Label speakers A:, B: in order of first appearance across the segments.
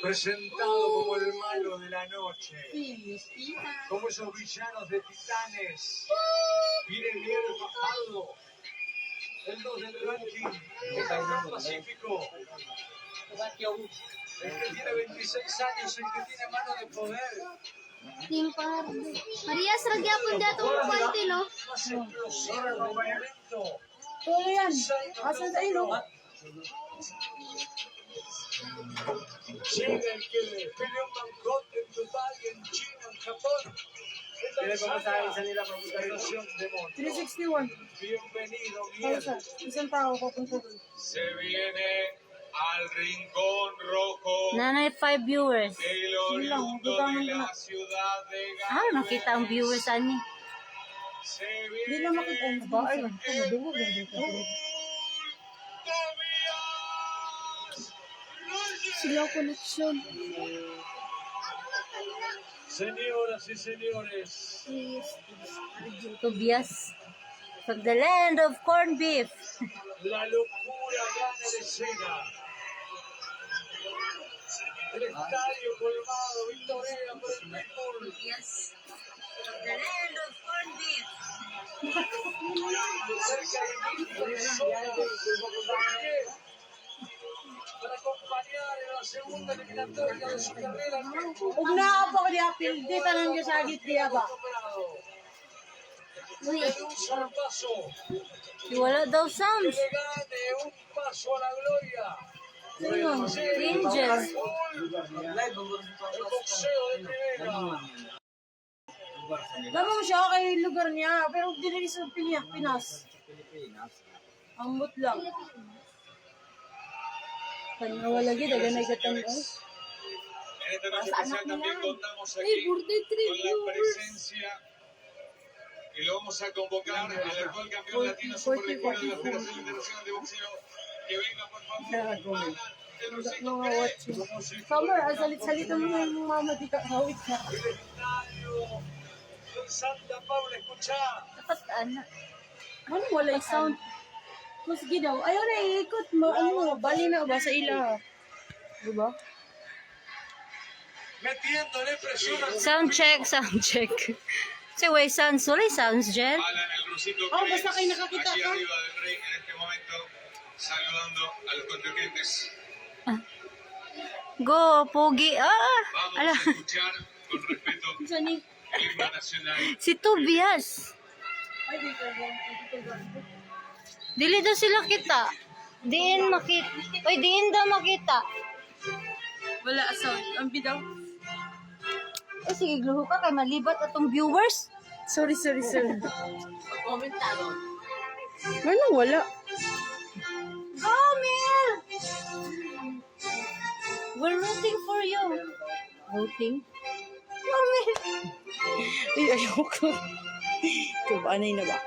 A: Presentado como el malo de la noche, como esos villanos de Titanes. Viene Miguel Fajardo, el 2 del ranking de Campeón Pacífico. El que tiene 26 años, el que tiene mano de poder.
B: Team Pardo. Maria, saragyapon dito ang kwente, no?
A: Más explosivo del evento.
C: Todo yan. Asan sa ilo?
A: Llega el que peleó en Bangkok, en Dubái, en China, en Japón. En Tanzania, Federación de Moto.
C: 361.
A: Bienvenido, Miguel.
C: Isang tao papunta doon.
A: Se viene al rincón rojo.
D: Nanay 5 viewers.
A: El oriundo de la ciudad de
D: Ah, nakita ang viewers ani.
A: Se
C: Hindi
A: viene
C: na makita ang ba? Ayun. Madungog na dito. Sila connection.
A: Señoras y señores,
D: Tobias. From the land of corned beef.
A: la locura gana la escena. El estadio colmado, victoria por el béisbol.
D: Yes. From the land of corned beef.
A: Cerca de 1.000 personas para acompañar en la segunda eliminatoria de su carrera en México.
C: Huwag na ako di apil. Di tanang niya sa agit diya ba?
A: De un solo paso,
D: Wala daw
A: que
D: sounds.
A: le gane un paso a la gloria.
D: Angels.
A: El boxeo de primera.
C: Lamang siya kay lugar niya. Pero dili sa Pinas. Ambot lang. Kanya wala gid dagan ay gatang
A: En esta noche especial también contamos aquí con la presencia y lo vamos a convocar al actual campeón latino superligero de la Federación Internacional de Boxeo. Que venga, por favor, Alan de los hijos
C: Summer, salit-salit mo yung mama di ka hawit ka.
A: del estadio en Santa Paula, escuchá.
D: Dapat ana.
C: Ano wala yung sound? Mas gidaw. Ayaw na iikot mo. Ano, bali na ba sa ila? Diba?
A: Metiéndole presión al
D: Sound check, sound check. Say, way sounds. Wala yung sounds, Jen.
A: Alan el Rusito
C: Oh,
A: Pérez,
C: basta kayo nakakita
A: aquí
C: ka.
A: arriba del ring en este momento, saludando a los contendientes.
D: Go, Pogi. Ah!
A: Vamos
D: Ala.
A: a escuchar con respeto
C: Sani.
A: el himno nacional.
D: Si Tobias.
C: Ay, di ka ba?
D: Dili daw sila kita. Diin makita. Oy, diin daw makita.
C: Wala sound. Ang bidaw.
D: Eh, sige, gluho ka kay malibat atong viewers.
C: Sorry.
B: Komentado.
C: Ano, wala.
D: Go, Mel! We're rooting for you. Rooting? Go, Mel!
C: Ay, ayoko. Kubanay na ba?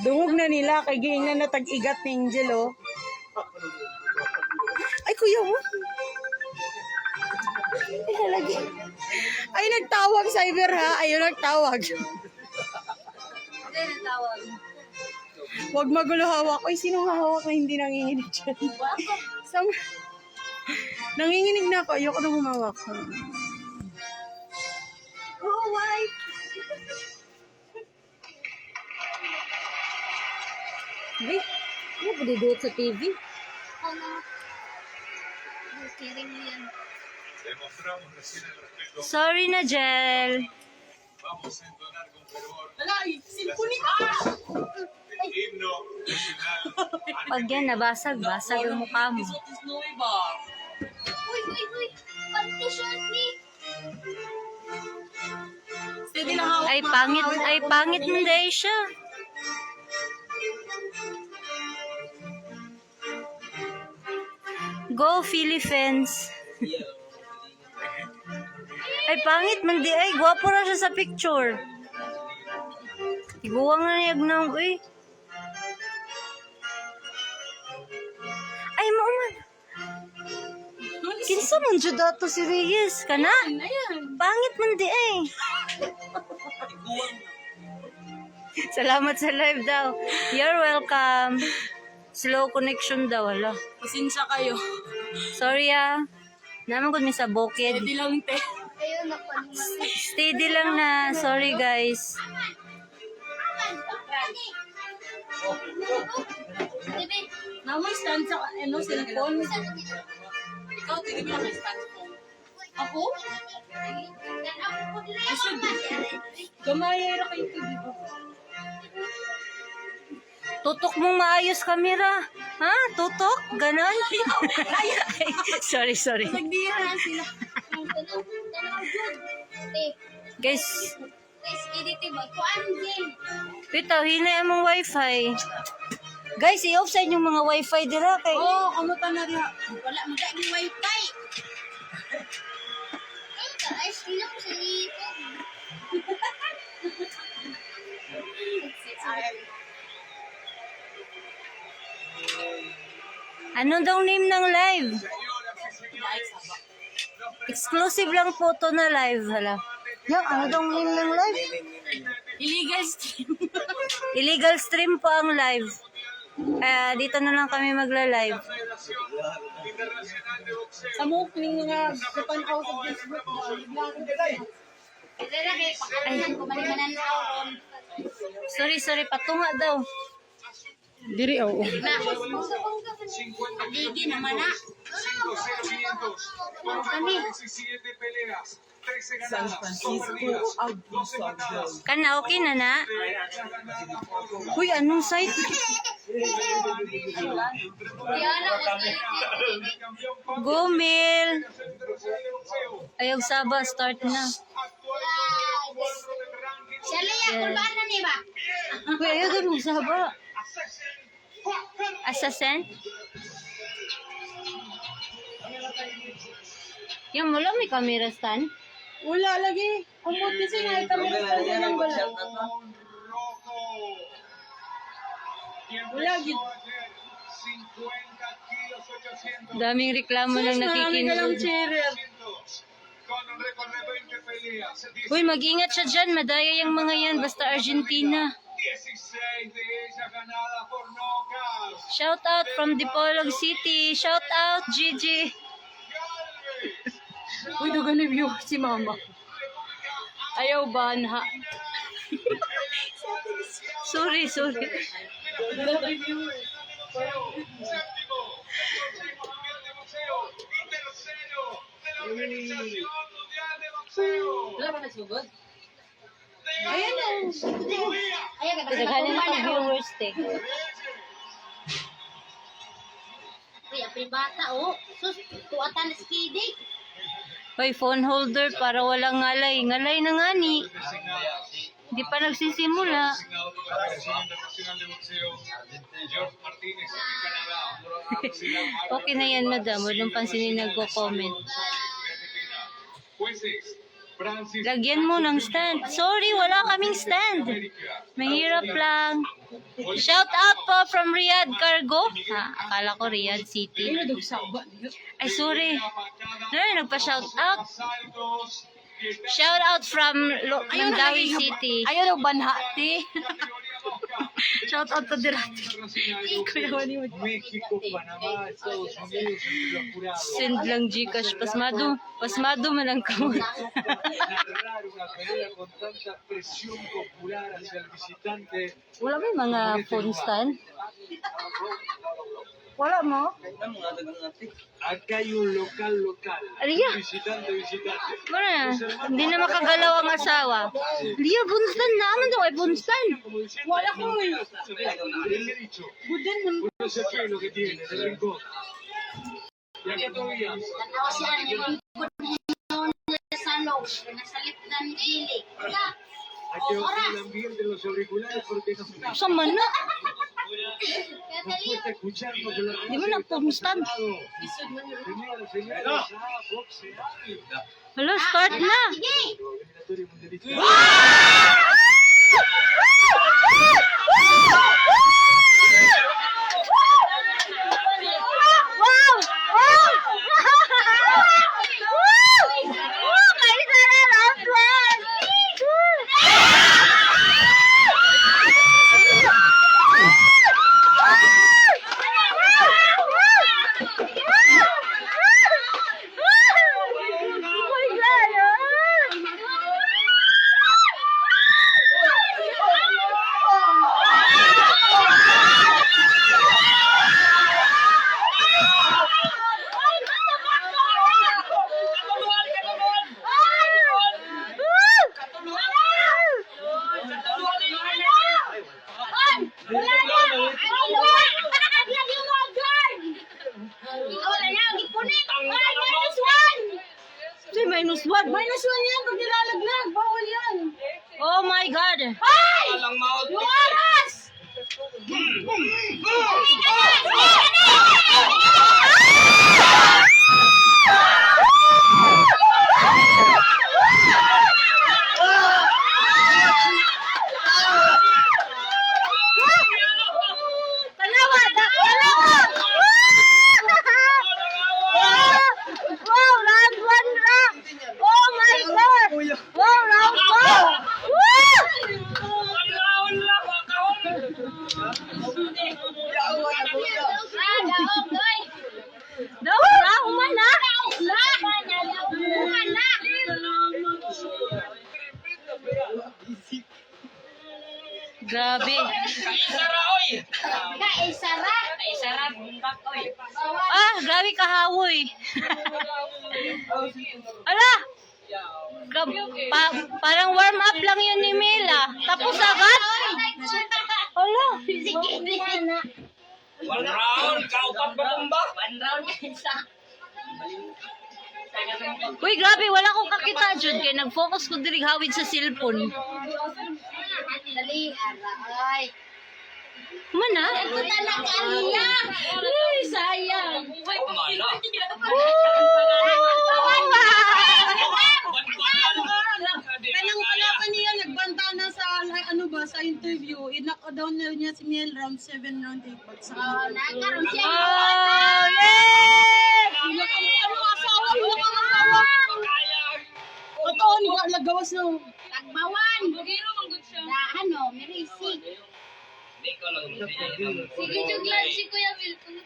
C: Dungog na nila kay giing na natag-igat ni Angel, oh. Ay, kuya, oh. Ay, halagi. Ay, nagtawag, Cyber, ha? Ayun, nagtawag.
D: Hindi, natawag.
C: Huwag magulo hawak. Ay, sino hawak na hindi nanginginig dyan? Nanginginig na ako. Ayoko na humawak.
D: Oh, wife! Hindi. Ano ba diduot sa TV?
B: Ano? Kiring mo yan.
A: Demostramos recién el respeto.
D: Sorry na, Jel.
A: Vamos a entonar con fervor
C: Alay, silpunin
A: el himno nacional.
D: Pag yan nabasag, basag ang mukha mo.
B: Uy! Pag-t-shirt ni!
C: Steady lang hawak.
D: Ay pangit mo dahil siya. Go, Philippines. Ay, pangit man di. Ay, gwapo na siya sa picture. Iguwang na niyag na ako, eh. Ay, mauman. Kinsa man dyan dato si Reyes. Kana? Pangit man di, ay. Salamat sa live daw. You're welcome. Slow connection daw, wala.
C: Pasensya kayo.
D: Sorry ah. Naman ko mi sa bukid.
C: Hindi lang, te.
B: Ayun, napanimali.
D: Steady lang na. Sorry guys.
B: Bebe,
C: Naman stand sa, cellphone. Ikaw, hindi mo na may stand phone. Ako? Gamaya na kayo ito, di ba?
D: Tutok mong maayos kamera. Ha? Tutok? Ganon? sorry.
C: Nagdira sila.
D: Guys,
B: Guys, edit ba? Kuan din.
D: pito, hinay among wifi. Guys, i-off sa inyong mga wifi dira kay...
C: Oo, kamuta na rin.
B: Wala mo dahil wifi. Ay, sila mo sa dito.
D: Ano daw name ng live? Exclusive lang po to na live. Hala. Yung, ano daw name ng live?
C: Illegal stream.
D: Illegal stream po ang live. Dito na lang kami magla-live.
C: Sa mukling nga, kapan ako sa Facebook.
B: Pakakanan ko manimanan na ako.
D: Sorry, patunga daw.
C: Diri, oo.
B: Gigi naman na.
A: 5-0-500. Fueron 17 peleas, 13 ganadas, 2 perdidas, 12 empatadas.
D: Kana, okay na na? Uy, anong site?
B: Diana,
D: Gomil. Ayog Saba, start na.
B: siya liya, kurbanan ni ba?
D: Uy, ayog ganun Saba. Assassin? Yung wala may camera stand?
C: Wala lagi. Kumot kasi nga, kami stand yan ang wala. Wala, gid.
D: Daming reklamo lang
C: Marami ka lang
D: nakikinig.
C: cheerer.
D: Uy, mag-ingat siya dyan. Madaya yung mga yan. Basta Argentina.
A: 16 de ellas ganadas por nocaut.
D: Shout out from Dipolog City. Shout out, Gigi.
C: Uy, dugan na view si mama. Ayaw ba na?
D: Sorry.
A: Séptimo, Consejo Mundial de Boxeo y tercero de la Organización Mundial de Boxeo.
C: Wala ba nagsugod?
B: Ayan na. Ayan ka.
D: Pinaghanin na kang viewers, te.
B: Uy, apil bata, oh. Sus, tuwatan na skidi.
D: Hoy, phone holder para walang ngalay. Ngalay na nga ni. Hindi pa nagsisimula.
A: Designado por la Federación Internacional de Boxeo, George Martínez de Canadá.
D: Okay na yan, madam. Walang pansinin nagko-comment.
A: Jueces, Francis
D: Lagyan mo ng stand. Sorry, wala kaming stand. Mahirap lang. Shout out po from Riyadh Cargo. Akala ko Riyadh City. Ay, sorry. Nagpa-shout out. Shout out from Mandawi City.
C: Ayaw daw banhati. Shout out to Dirati. Kuya Wani mo.
A: México, Panamá, Estados Unidos, entre los jurados.
D: Send lang Gcash. Pasmado man ang kamot.
A: Narrar una pelea con tanta presión popular hacia el visitante.
D: Wala ba yung mga phone stand? Wala mo?
A: Acá hay un local.
D: Alia.
A: Visitante.
D: Wala. Hindi na makagalaw ang asawa. Lia, phone stand naman daw ay phone stand.
C: Wala ko eh.
A: El derecho. No sé qué es lo que tiene, el rincón. Y acá todavía.
B: Tanawa siya ni mga salong. Nasalit na ni Gili.
A: Hay que bajar el ambiente en los auriculares porque no se
D: Sa man na.
A: cuesta escucharnos que la
D: Di mo na phone stand.
A: Señoras, boxear.
D: Hala, start na.
A: Eliminatoria mundialista.
B: Wala na! Lagi mo agad! Ikaw na lang, ipunit! Ay, -1!
D: Say minus what?
C: -1 yan pag nilalaglag. Bawal yan.
D: Oh my God.
B: Ay! Yung oras!
D: Talawa! Wow! Round 1 rock! Oh my God! Wow! Round 4! Woo! Daw na! Humana! Grabe. Grabe kahawoy. Ala! Parang warm up lang yun ni Mela. Tapos agad? Ala!
E: One round, kaupat ba kumba?
D: Uy, grabe, wala akong kakita dyan. Kaya nag-focus ko dirig hawid sa cellphone.
B: Dali, aray.
D: Mana?
B: Ito talaga niya.
D: Uy, sayang.
E: Kumala.
C: Kanang pala pa niya, nagbanta na sa, ano ba, sa interview. I-knock down na niya si Miel round 7, round 8.
B: Nagkaroon siya.
D: Oh, yay!
C: Wala kang asawa, wala kang asawa. Totoo, nagagawas na.
B: Tagbawan. Na ano, mirisig.
E: Hindi ko lang
B: Sige, juglan si Kuya Milton.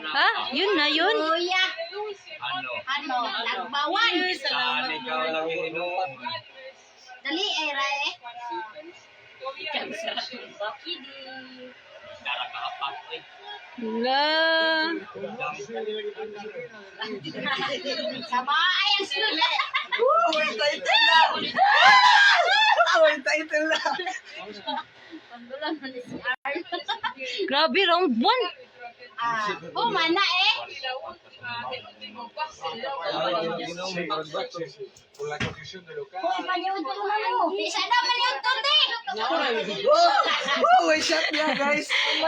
D: Ha? Yun na yun?
B: Kuya,
E: Ano?
B: tagbawan.
E: Saan ikaw lang ininom?
B: Dali, Ray.
E: Darakapat eh.
D: Wala.
B: Sabay ang sulit.
D: Grabe, round 1.
B: Mana eh.
A: Por la condición de local.
B: Panyod ko mo. Bisa na manyod to, te.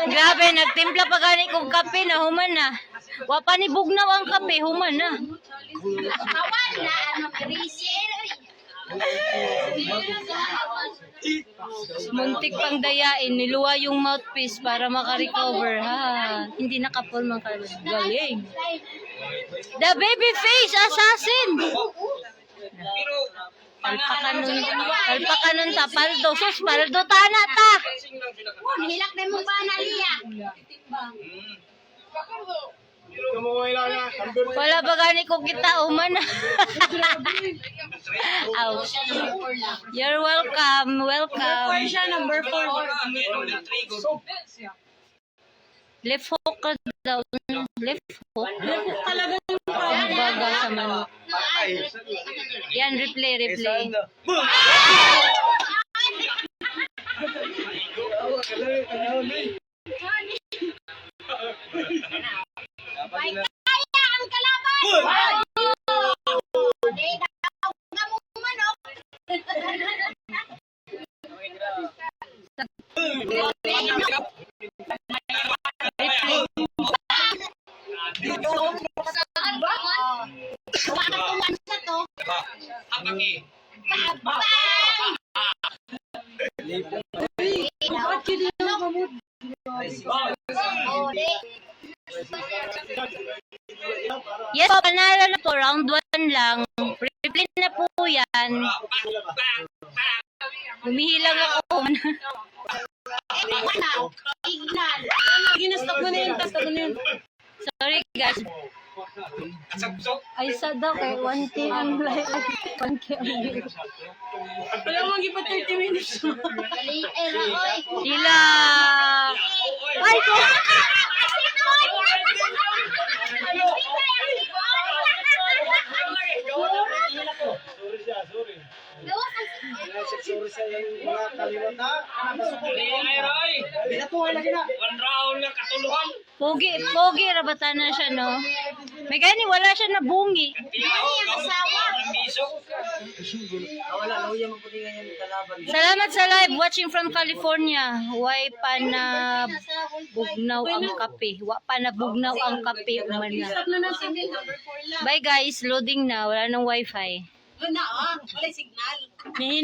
D: Grabe, nagtimpla pa gani kong kape na human na. Wapa ni bugnaw ang kape, human na.
B: Kawan na, ano, mirisig.
D: Muntik pang dayain, niluwa yung mouthpiece para makarecover. Ha, hindi nakapol galing. The babyface assassin! Alpaka nun ta, paldo. Sus, paldo tana ta!
B: Hilak na mo ba na liya?
D: Wala ba gani ko kita, uman na. Ouch. You're welcome, welcome.
C: Siya, number 4.
D: Left hook ka daw. Left hook?
C: Talaga yung
D: Ang baga sa manok. Yan, replay.
B: May kaya ang kalaban! Hindi daw ka mo manok. Kumakakuman sa to.
E: Hakaki.
C: Bakit yun na kamot?
D: Yes, po, panalo na po. Round 1 lang. Replay na po yan. Humihilang ako.
B: Ignal.
C: Ginastop mo na yun, tapos tago na yun.
D: Sorry guys.
E: Sapsok.
D: Ay sa daw kay 1K ang like. 1K ang like.
C: Wala mong iba 30 minutes.
B: Dali, Ray.
D: Sila. Ay ko.
E: Ay, Roy. One round na katuluhan.
D: Pogi rabatan na siya, no? May gani, wala siya na bungi.
E: Tiyaw, asawa. Bisok.
D: Salamat sa live, watching from California. Why pa na bugnaw ang kape? Wa pa na bugnaw ang kape. Umana. Bye guys, loading na. Wala nang wifi.
C: Wala signal.
D: Mahina